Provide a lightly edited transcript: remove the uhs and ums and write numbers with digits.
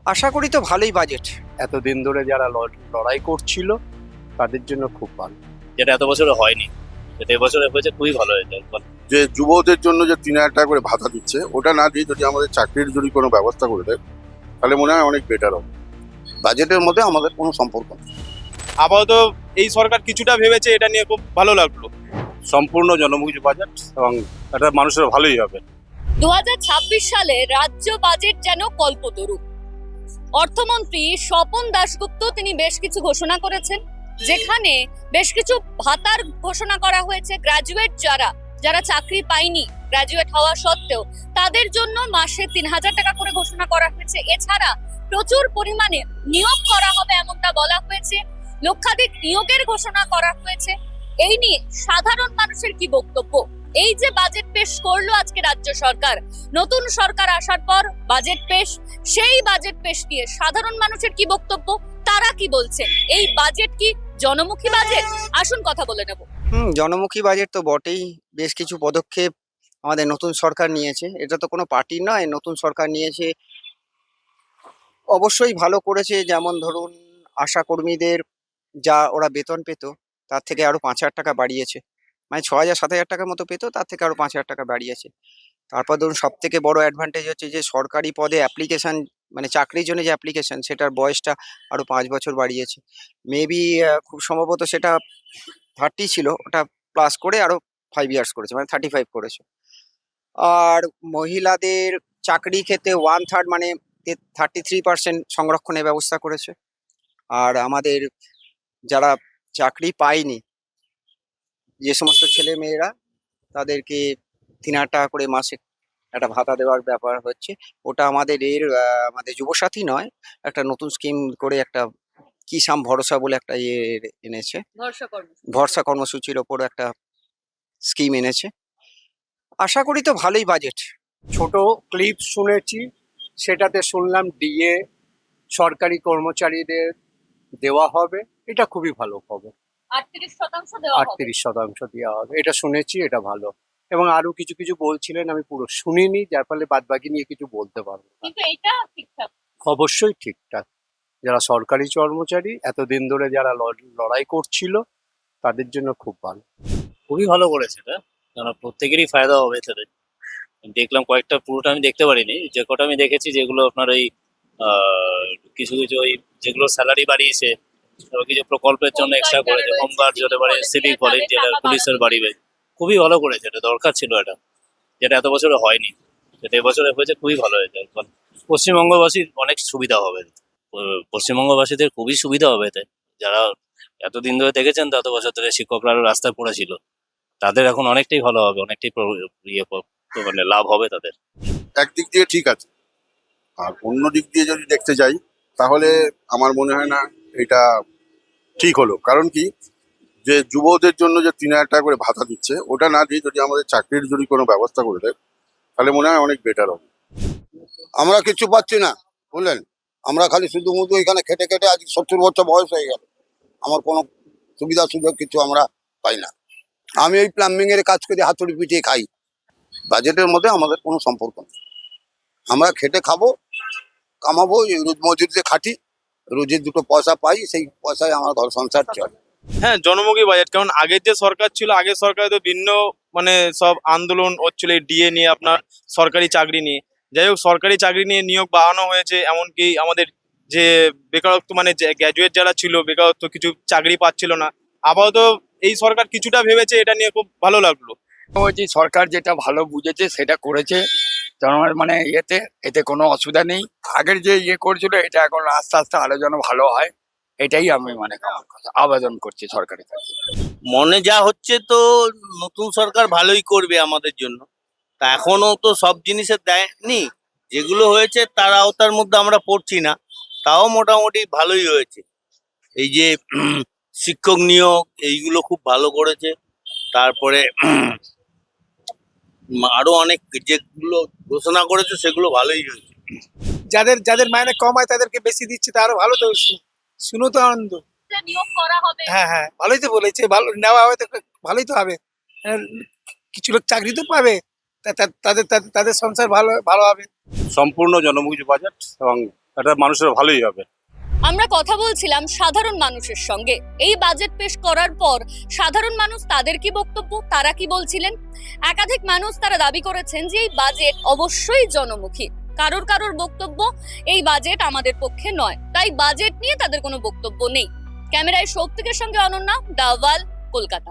আশা করি তো ভালোই বাজেট। এতদিন ধরে যারা লড়াই করছিল তাদের জন্য খুব ভালো। যেটা এত বছরে হয়নি, সেটা এবছরে হয়েছে, খুবই ভালো হয়েছে একবার। যে যুবদের জন্য যে ৩,০০০ টাকা করে ভাতা দিচ্ছে, ওটা না দিয়ে যদি আমাদের চাকরির যদি কোনো ব্যবস্থা করে দেয়, তাহলে মনে হয় অনেক বেটার হবে। বাজেটের মধ্যে আমাদের কোনো সম্পর্ক নেই। আপাতত এই সরকার কিছুটা ভেবেছে, এটা নিয়ে খুব ভালো লাগলো। সম্পূর্ণ জনমুখী বাজেট এবং এটা মানুষের ভালোই হবে। 2026 সালে রাজ্য বাজেট যেন কল্পতরু। অর্থমন্ত্রী স্বপন দাশগুপ্ত তিনি বেশ কিছু ঘোষণা করেছেন, যেখানে বেশ কিছু ভাতার ঘোষণা করা হয়েছে। গ্রাজুয়েট যারা চাকরি পায়নি, গ্রাজুয়েট হওয়া সত্ত্বেও তাদের জন্য মাসে 3,000 টাকা করে ঘোষণা করা হয়েছে। এছাড়া প্রচুর পরিমাণে নিয়োগ করা হবে এমনটা বলা হয়েছে, লক্ষাধিক নিয়োগের ঘোষণা করা হয়েছে। এই নিয়ে সাধারণ মানুষের কি বক্তব্য? এই যে বাজেট পেশ করলো আজকে রাজ্য সরকার, নতুন সরকার আসার পর বাজেট পেশ, সেই বাজেট পেশ নিয়ে সাধারণ মানুষের কি বক্তব্য, তারা কি বলছেন? এই বাজেট কি জনমুখী বাজেট? আসুন কথা বলে নেব। জনমুখী বাজেট তো বটেই। বেশ কিছু পদক্ষেপ আমাদের নতুন সরকার নিয়েছে। এটা তো কোনো পার্টি নয়, নতুন সরকার নিয়েছে, অবশ্যই ভালো করেছে। যেমন ধরুন, আশা কর্মীদের যা ওরা বেতন পেত, তার থেকে আরো 5,000 টাকা বাড়িয়েছে। মানে 6,000-7,000 টাকার মতো পেত, তার থেকে আরো 5,000 টাকা বাড়িয়েছে। তারপর ধরুন, সব থেকে বড় অ্যাডভান্টেজ হচ্ছে যে সরকারি পদে অ্যাপ্লিকেশন, মানে চাকরির জন্য যে অ্যাপ্লিকেশন, সেটার বয়সটা আরো 5 বছর বাড়িয়েছে। মেবি খুব সম্ভবত সেটা 30 ছিল, ওটা প্লাস করে আরো 5 ইয়ার্স করেছে, মানে 35 করেছে। আর মহিলাদের চাকরি ক্ষেত্রে 1/3 মানে 33% সংরক্ষণের ব্যবস্থা করেছে। আর আমাদের যারা চাকরি পায়নি, যে সমস্ত ছেলে মেয়েরা, তাদেরকে 3,000 টাকা করে মাসে একটা ভাতা দেওয়ার ব্যাপার হচ্ছে। ওটা আমাদের যুবসাথী নয়, একটা নতুন স্কিম করে একটা কিষান ভরসা বলে একটা এনেছে। ভরসা কর্মসূচির ওপর একটা স্কিম এনেছে। আশা করি তো ভালোই বাজেট। ছোট ক্লিপ শুনেছি, সেটাতে শুনলাম ডিএ সরকারি কর্মচারীদের দেওয়া হবে। এটা খুবই ভালো খবর। 38% দেওয়া হবে। 38% দেওয়া হবে, এটা শুনেছি, এটা ভালো। এবং আরো কিছু কিছু বলছিলেন, আমি পুরো শুনিনি, যার ফলে বাদবাকি নিয়ে কিছু বলতে পারবো না। কিন্তু এটা ঠিকঠাক। অবশ্যই ঠিকঠাক। যারা সরকারি কর্মচারী এতদিন ধরে যারা লড়াই করছিল তাদের জন্য খুব ভালো। খুবই ভালো করেছে এটা, কারণ প্রত্যেকেরই ফায়দা হবে এতে। দেখলাম কয়েকটা, পুরোটা আমি দেখতে পারিনি, যে কটা আমি দেখেছি, যেগুলো আপনার ওই কিছু কিছু ওই যেগুলো স্যালারি বাড়িয়েছে, কিছু প্রকল্পের জন্য এক্সট্রা করেছে, হোমগার্ড হতে পারে, সিভিক ভলেন্টিয়ার, পুলিশের বাড়িবে, খুবই ভালো করেছে। এটা দরকার ছিল এটা, যেটা এত বছরে হয়নি, সেটা এবছরে হয়েছে, খুবই ভালো হয়েছে। পশ্চিমবঙ্গবাসীর অনেক সুবিধা হবে, পশ্চিমবঙ্গবাসীদের খুবই সুবিধা হবে এতে। যারা এতদিন ধরে দেখেছেন, এত বছর ধরে শিক্ষকরা আরো রাস্তায় পড়েছিল, তাদের এখন অনেকটাই ভালো হবে, অনেকটাই মানে লাভ হবে তাদের। একদিক দিয়ে ঠিক আছে, আর অন্য দিক দিয়ে যদি দেখতে যাই, তাহলে আমার মনে হয় না এটা ঠিক হলো। কারণ কি, যে যুবদের জন্য যে ৩,০০০ টাকা করে ভাতা দিচ্ছে, ওটা না দিয়ে যদি আমাদের চাকরির যদি কোনো ব্যবস্থা করে দেয়, তাহলে মনে হয় অনেক বেটার হবে। আমরা কিছু পাচ্ছি না, বুঝলেন। আমরা খালি শুধু মুধু এখানে খেটে খেটে আজ 70 বছর বয়স হয়ে গেল, আমার কোনো সুবিধা সুযোগ কিছু আমরা পাই না। আমি এই প্লাম্বিং এর কাজ করে হাতুড়ি পিটিয়ে খাই। বাজেটের মধ্যে আমাদের কোনো সম্পর্ক নেই। আমরা খেটে খাবো, কামাবো, এই রোজ মজুরিতে খাটি, রোজের দুটো পয়সা পাই, সেই পয়সায় আমার ঘর সংসার চলে। হ্যাঁ, জনমুখী বাজেট। কারণ আগের যে সরকার ছিল, আগের সরকারে তো ভিন্ন মানে সব আন্দোলন হচ্ছিল এই ডিএ নিয়ে, আপনার সরকারি চাকরি নিয়ে। যাই হোক, সরকারি চাকরি নিয়ে নিয়োগ বাড়ানো হয়েছে, এমনকি আমাদের যে বেকারত্ব, মানে যে গ্র্যাজুয়েট যারা ছিল, বেকারত্ব, কিছু চাকরি পাচ্ছিল না। আপাতত এই সরকার কিছুটা ভেবেছে, এটা নিয়ে খুব ভালো লাগলো। বলছি, সরকার যেটা ভালো বুঝেছে সেটা করেছে জনগণের, মানে এতে কোনো অসুবিধা নেই। আগের যে করেছিল, এটা এখন আস্তে আস্তে আরো যেন ভালো হয়, এটাই আমি মানে আমার কথা আবেদন করছি সরকারের কাছে। মনে যা হচ্ছে তো নতুন সরকার ভালোই করবে আমাদের জন্য। তা এখনো তো সব জিনিসের দেয়নি, যেগুলো হয়েছে তার আওতার মধ্যে আমরা পড়ছি না, তাও মোটামুটি ভালোই হয়েছে। এই যে শিক্ষক নিয়োগ, এইগুলো খুব ভালো করেছে। তারপরে আরো অনেক যেগুলো ঘোষণা করেছে সেগুলো ভালোই হয়েছে। যাদের যাদের মাইনে কম হয় তাদেরকে বেশি দিচ্ছে, তা আরো ভালো তো। শুনো তো আনন্দ। নিয়োগ করা হবে। হ্যাঁ হ্যাঁ, ভালোই তো বলেছে, ভালো নেওয়া হবে তো ভালোই তো হবে। কিছু লোক চাকরি তো পাবে, তাদের তাদের তাদের সংসার ভালো ভালো হবে। সম্পূর্ণ জনমুখী বাজেট এবং এটা মানুষের ভালোই হবে। আমরা কথা বলছিলাম সাধারণ মানুষের সঙ্গে। এই বাজেট পেশ করার পর সাধারণ মানুষ তাদের কি বক্তব্য, তারা কি বলছিলেন? একাধিক মানুষ তারা দাবি করেছেন যে এই বাজেট অবশ্যই জনমুখী। কারোর কারোর বক্তব্য এই বাজেট আমাদের পক্ষে নয়, তাই বাজেট নিয়ে তাদের কোনো বক্তব্য নেই। ক্যামেরায় সৌপ্তিকের সঙ্গে অনন্যা, দ্য ওয়াল, কলকাতা।